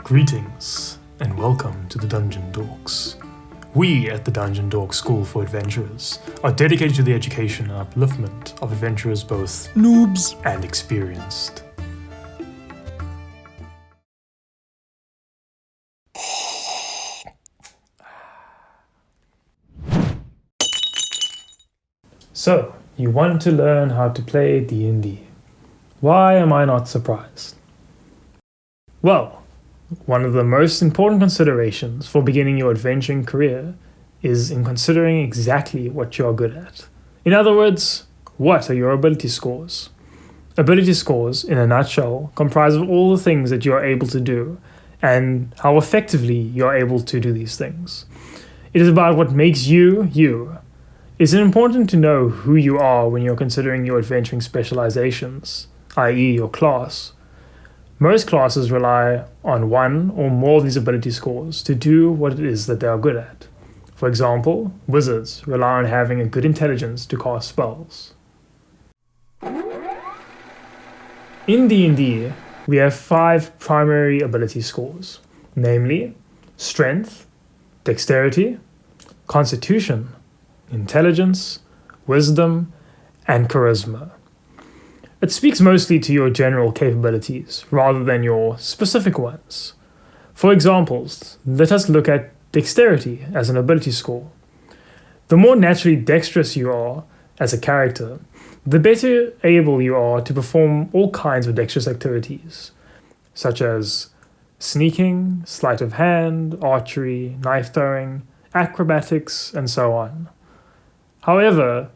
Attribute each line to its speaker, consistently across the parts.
Speaker 1: Greetings, and welcome to the DungeonDorcs. We at the DungeonDorc School for Adventurers are dedicated to the education and upliftment of adventurers both noobs and experienced. So, you want to learn how to play D&D. Why am I not surprised? Well, one of the most important considerations for beginning your adventuring career is in considering exactly what you're good at. In other words, what are your ability scores? Ability scores, in a nutshell, comprise of all the things that you are able to do and how effectively you are able to do these things. It is about what makes you, you. It's important to know who you are when you're considering your adventuring specializations, i.e. your class. Most classes rely on one or more of these ability scores to do what it is that they are good at. For example, wizards rely on having a good intelligence to cast spells. In D&D, we have 5 primary ability scores, namely Strength, Dexterity, Constitution, Intelligence, Wisdom, and Charisma. It speaks mostly to your general capabilities rather than your specific ones. For examples, let us look at Dexterity as an ability score. The more naturally dexterous you are as a character, the better able you are to perform all kinds of dexterous activities, such as sneaking, sleight of hand, archery, knife throwing, acrobatics, and so on. However,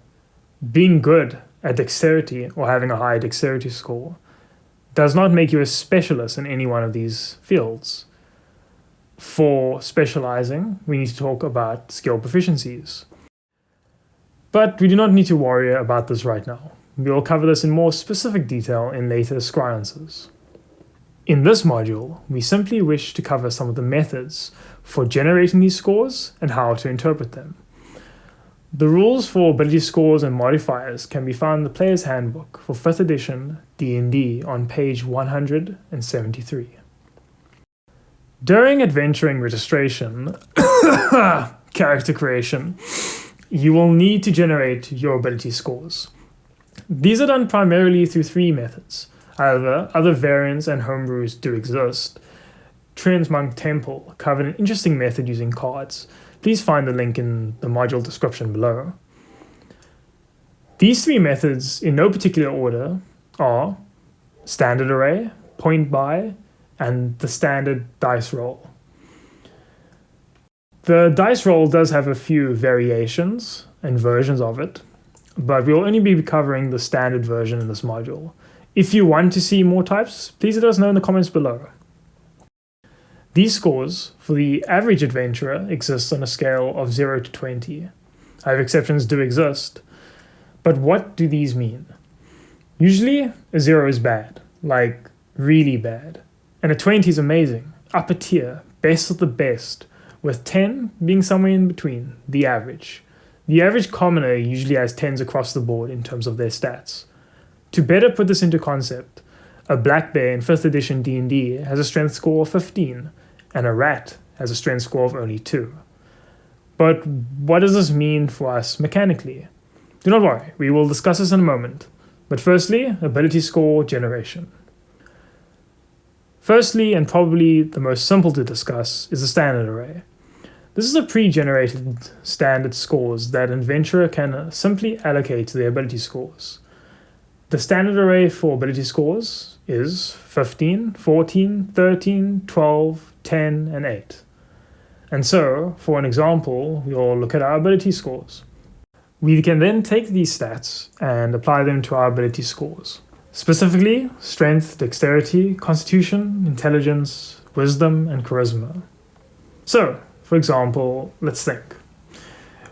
Speaker 1: being good at dexterity or having a high dexterity score does not make you a specialist in any one of these fields. For specializing, we need to talk about skill proficiencies. But we do not need to worry about this right now. We will cover this in more specific detail in later scryonces. In this module, we simply wish to cover some of the methods for generating these scores and how to interpret them. The rules for ability scores and modifiers can be found in the Player's Handbook for 5th edition D&D on page 173. During adventuring registration, character creation, you will need to generate your ability scores. These are done primarily through 3 methods. However, other variants and homebrews do exist. Trent's Monk Temple covered an interesting method using cards. Please find the link in the module description below. These 3 methods, in no particular order, are standard array, point buy, and the standard dice roll. The dice roll does have a few variations and versions of it, but we will only be covering the standard version in this module. If you want to see more types, please let us know in the comments below. These scores for the average adventurer exist on a scale of 0 to 20. However, exceptions do exist. But what do these mean? Usually, a 0 is bad, like really bad. And a 20 is amazing, upper tier, best of the best, with 10 being somewhere in between, the average. The average commoner usually has 10s across the board in terms of their stats. To better put this into concept, a black bear in 5th edition D&D has a strength score of 15, and a rat has a strength score of only 2. But what does this mean for us mechanically? Do not worry, we will discuss this in a moment. But firstly, ability score generation. Firstly, and probably the most simple to discuss, is the standard array. This is a pre-generated standard scores that an adventurer can simply allocate to their ability scores. The standard array for ability scores is 15, 14, 13, 12, 10, and 8. And so, for an example, we'll look at our ability scores. We can then take these stats and apply them to our ability scores. Specifically, strength, dexterity, constitution, intelligence, wisdom, and charisma. So, for example, let's think.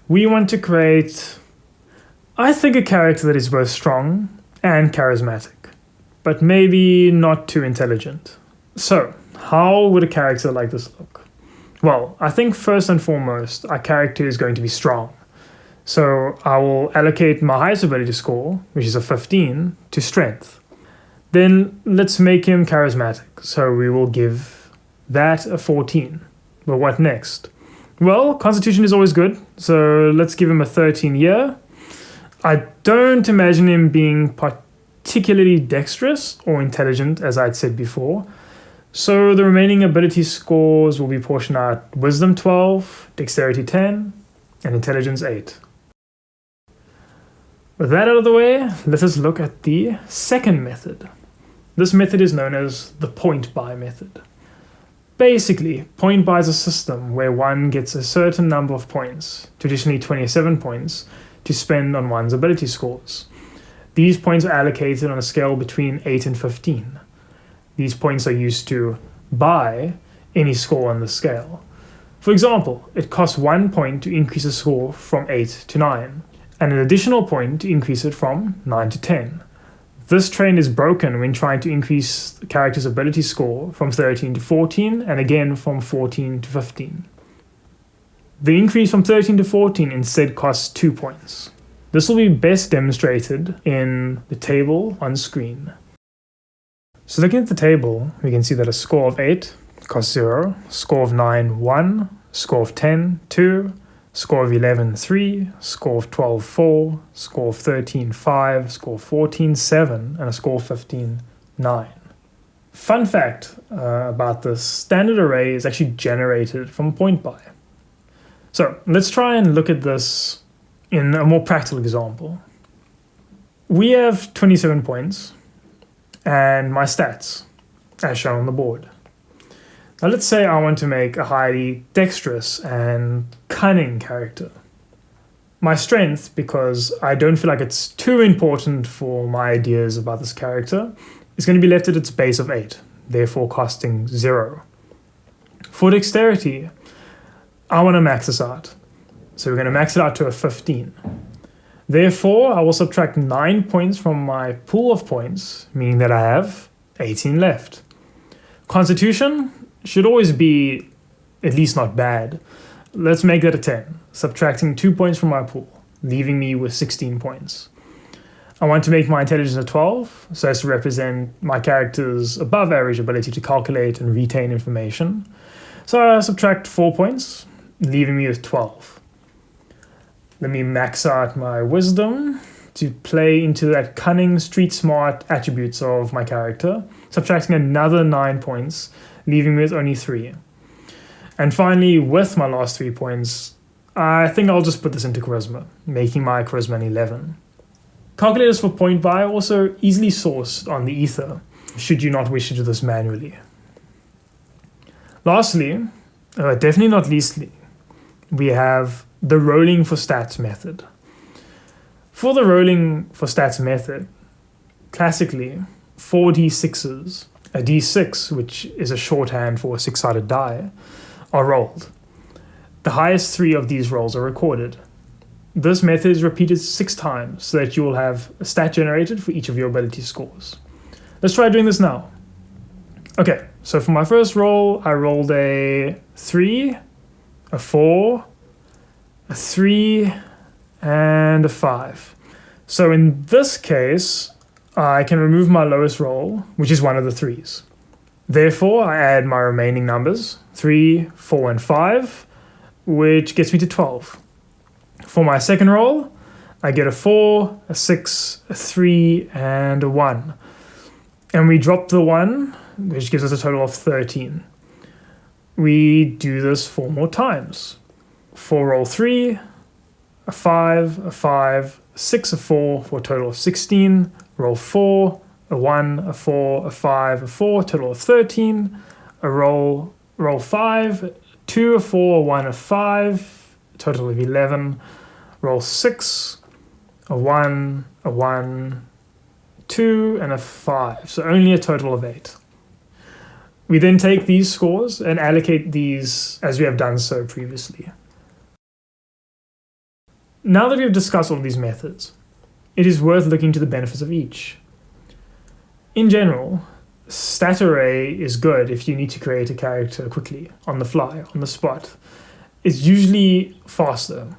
Speaker 1: We want to create, I think, a character that is both strong and charismatic, but maybe not too intelligent. So, how would a character like this look? Well, I think first and foremost, our character is going to be strong. So I will allocate my highest ability score, which is a 15, to strength. Then let's make him charismatic. So we will give That a 14. But what next? Well, Constitution is always good, so let's give him a 13 here. I don't imagine him being particularly dexterous or intelligent, as I'd said before. So the remaining ability scores will be portioned out: Wisdom 12, Dexterity 10, and Intelligence 8. With that out of the way, let us look at the second method. This method is known as the point buy method. Basically, point buy is a system where one gets a certain number of points, traditionally 27 points, to spend on one's ability scores. These points are allocated on a scale between 8 and 15. These points are used to buy any score on the scale. For example, it costs 1 point to increase a score from 8 to 9, and an additional point to increase it from 9 to 10. This trend is broken when trying to increase the character's ability score from 13 to 14, and again from 14 to 15. The increase from 13 to 14 instead costs 2 points. This will be best demonstrated in the table on screen. So looking at the table, we can see that a score of 8 costs 0, score of 9, 1, score of 10, 2, score of 11, 3, score of 12, 4, score of 13, 5, score of 14, 7, and a score of 15, 9. Fun fact about this standard array is actually generated from point buy. So let's try and look at this in a more practical example. We have 27 points and my stats as shown on the board. Now let's say I want to make a highly dexterous and cunning character. My strength, because I don't feel like it's too important for my ideas about this character, is going to be left at its base of 8, therefore costing 0. For dexterity, I want to max this out. So we're going to max it out to a 15. Therefore, I will subtract 9 points from my pool of points, meaning that I have 18 left. Constitution should always be at least not bad. Let's make that a 10, subtracting 2 points from my pool, leaving me with 16 points. I want to make my intelligence a 12, so as to represent my character's above average ability to calculate and retain information. So I subtract 4 points, leaving me with 12. Let me max out my wisdom to play into that cunning, street smart attributes of my character, subtracting another 9 points, leaving me with only 3. And finally, with my last 3 points, I think I'll just put this into charisma, making my charisma an 11. Calculators for point buy are also easily sourced on the ether, should you not wish to do this manually. Lastly, definitely not leastly, we have the rolling for stats method. For the rolling for stats method, classically, 4 d6s, a d6, which is a shorthand for a 6-sided die, are rolled. The highest 3 of these rolls are recorded. This method is repeated 6 times so that you will have a stat generated for each of your ability scores. Let's try doing this now. Okay, so for my first roll, I rolled a 3, a 4, a 3, and a 5. So in this case, I can remove my lowest roll, which is one of the 3s. Therefore, I add my remaining numbers, 3, 4, and 5, which gets me to 12. For my second roll, I get a 4, a 6, a 3, and a 1. And we drop the 1, which gives us a total of 13. We do this 4 more times. For roll 3, a 5, 6, a 4, for a total of 16. Roll 4, a 1, a 4, a 5, a 4, total of 13. A roll 5, 2, a 4, a 1, a 5, total of 11. Roll 6, a 1, 2, and a 5, so only a total of 8. We then take these scores and allocate these as we have done so previously. Now that we have discussed all these methods, it is worth looking to the benefits of each. In general, stat array is good if you need to create a character quickly, on the fly, on the spot. It's usually faster.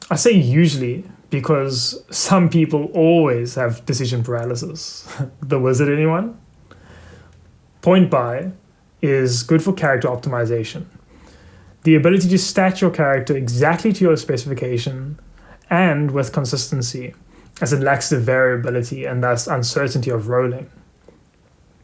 Speaker 1: I say usually because some people always have decision paralysis. The wizard, anyone? Point buy is good for character optimization. The ability to stat your character exactly to your specification and with consistency, as it lacks the variability and thus uncertainty of rolling.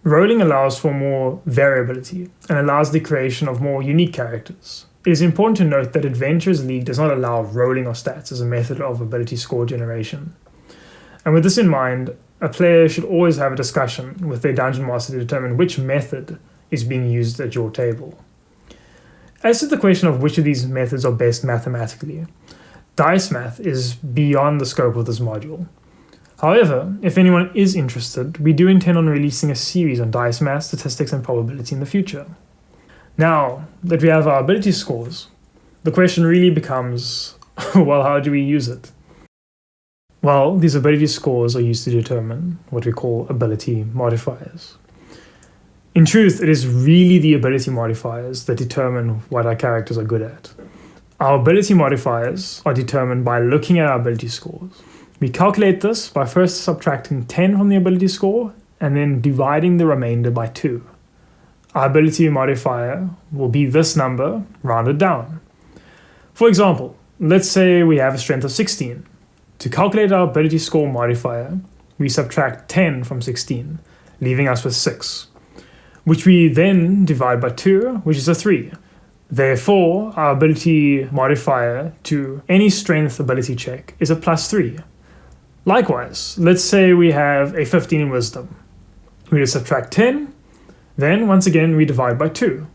Speaker 1: Rolling allows for more variability and allows the creation of more unique characters. It is important to note that Adventurers League does not allow rolling of stats as a method of ability score generation. And with this in mind, a player should always have a discussion with their dungeon master to determine which method is being used at your table. As to the question of which of these methods are best mathematically, dice math is beyond the scope of this module. However, if anyone is interested, we do intend on releasing a series on dice math, statistics, and probability in the future. Now that we have our ability scores, the question really becomes, well, how do we use it? Well, these ability scores are used to determine what we call ability modifiers. In truth, it is really the ability modifiers that determine what our characters are good at. Our ability modifiers are determined by looking at our ability scores. We calculate this by first subtracting 10 from the ability score and then dividing the remainder by 2. Our ability modifier will be this number rounded down. For example, let's say we have a strength of 16. To calculate our ability score modifier, we subtract 10 from 16, leaving us with 6, which we then divide by 2, which is a 3. Therefore, our ability modifier to any strength ability check is a +3. Likewise, let's say we have a 15 in wisdom. We just subtract 10, then once again we divide by 2,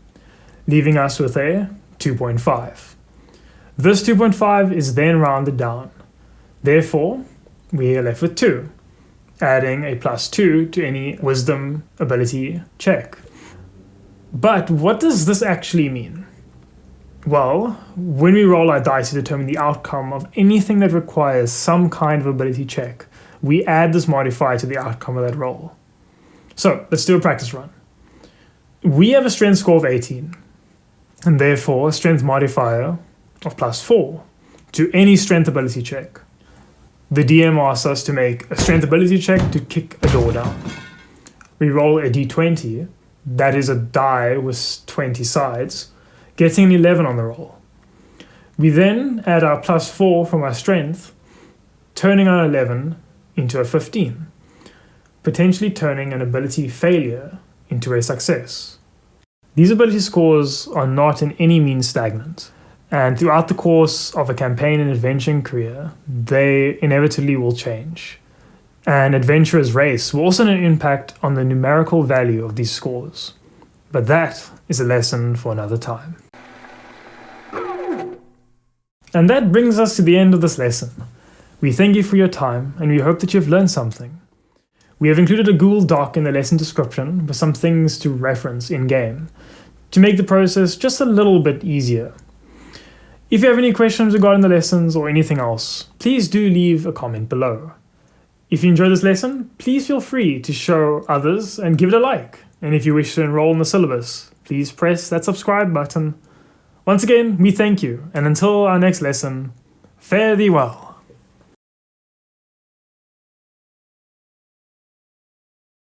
Speaker 1: leaving us with a 2.5. This 2.5 is then rounded down. Therefore, we are left with 2, adding a +2 to any wisdom ability check. But what does this actually mean? Well, when we roll our dice to determine the outcome of anything that requires some kind of ability check, we add this modifier to the outcome of that roll. So let's do a practice run. We have a strength score of 18, and therefore a strength modifier of +4 to any strength ability check. The DM asks us to make a strength ability check to kick a door down. We roll a d20, that is a die with 20 sides, getting an 11 on the roll. We then add our +4 from our strength, turning our 11 into a 15, potentially turning an ability failure into a success. These ability scores are not in any means stagnant, and throughout the course of a campaign and adventuring career, they inevitably will change. An adventurer's race will also have an impact on the numerical value of these scores, but that is a lesson for another time. And that brings us to the end of this lesson. We thank you for your time, and we hope that you have learned something. We have included a Google Doc in the lesson description with some things to reference in-game, to make the process just a little bit easier. If you have any questions regarding the lessons or anything else, please do leave a comment below. If you enjoyed this lesson, please feel free to show others and give it a like. And if you wish to enroll in the syllabus, please press that subscribe button. Once again, we thank you, and until our next lesson, fare thee well.